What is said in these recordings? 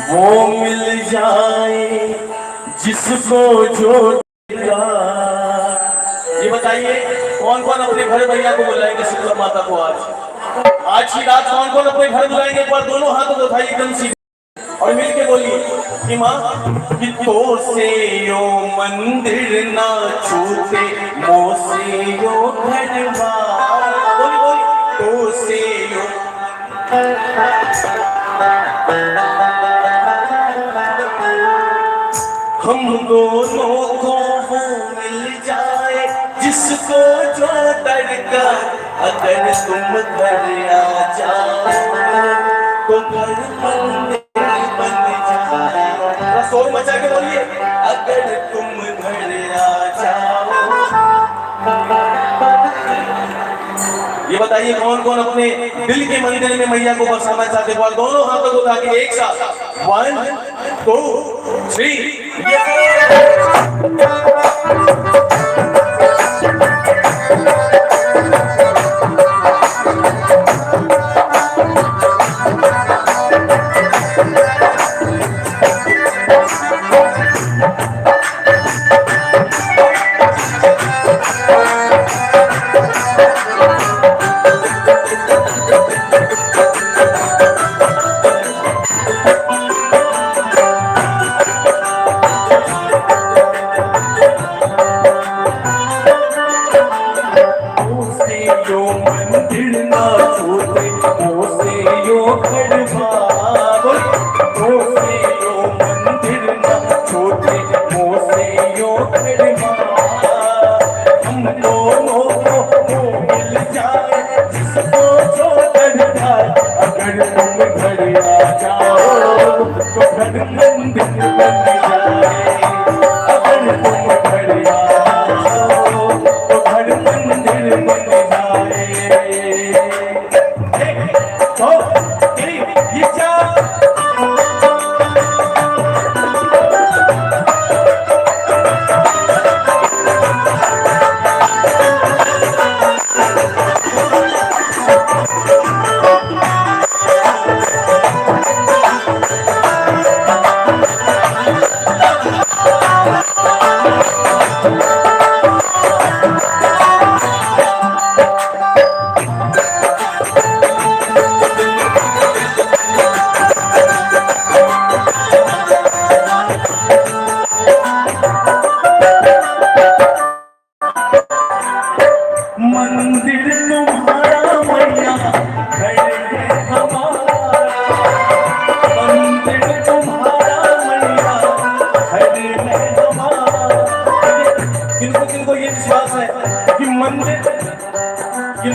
वो मिल जाए जिसको जो दिला। ये बताइए कौन कौन अपने घर भैया को बुलाएंगे शीतला माता को आज की रात कौन कौन अपने घर बुलाएंगे? एक बार दोनों हाथों को उठाइए एकदम सीधे और मिलके बोलिए कि माँ कि तो से यो मंदिर ना छूटे मो से यो घरवार। बोली बोली तो से यो। हम दोनों को वो मिल जाए जिसको जो तड़का। अगर तुम घर आ जाओ तो घर मंदिर बन जाए। शोर मचा के बोलिए अगर तुम घर आ जाओ। ये बताइए कौन कौन अपने दिल के मंदिर में मैया को बसाना चाहते हैं? दोनों हाथों को उठा के एक साथ 1 2 3।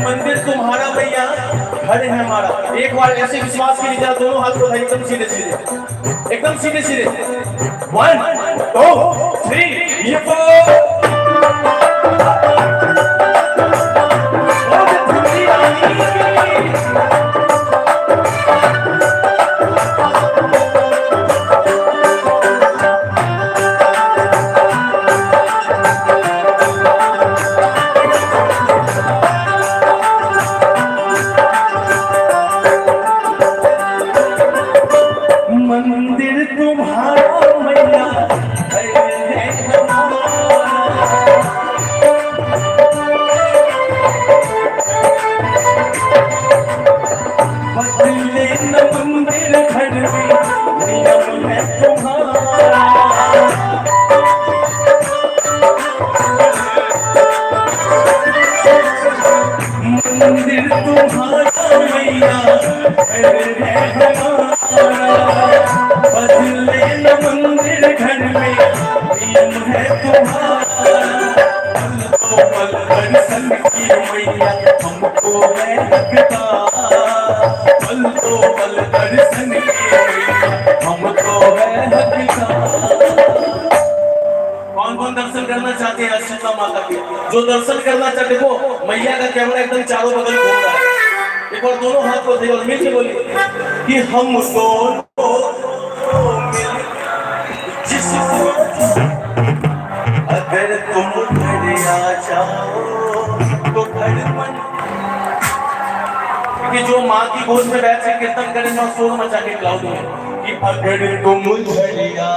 मंदिर तुम्हारा मैया घर है हमारा। एक बार ऐसे विश्वास कीजिए दोनों हाथ को एकदम सीधे सीधे एकदम सीधे सीधे 1 2 3 ये मंदिर तुम्हारा मैया बदले न मंदिर घर में नियम है तुम्हारा। मंदिर तुम्हारा मैया बदले न मंदिर घर में नियम है तुम्हारा। पल दर्शन की मैया हमको है हकदार। पल दर्शन की मैया हमको है हकदार। कौन कौन दर्शन करना चाहते हैं शीतला माता के? जो दर्शन करना चाहते हो मैया का कैमरा एकदम चारों बगल घूम रहा है। एक बार दोनों हाथ को देखो मिल के बोलिए कि हम दोनों जिसको अगर तुम घर आ जाओ तो घर मन। कि जो माँ की गोद में बैठ के कीर्तन करेंगे और शोर मचा के क्लाउड में कि अगर तुम झड़िया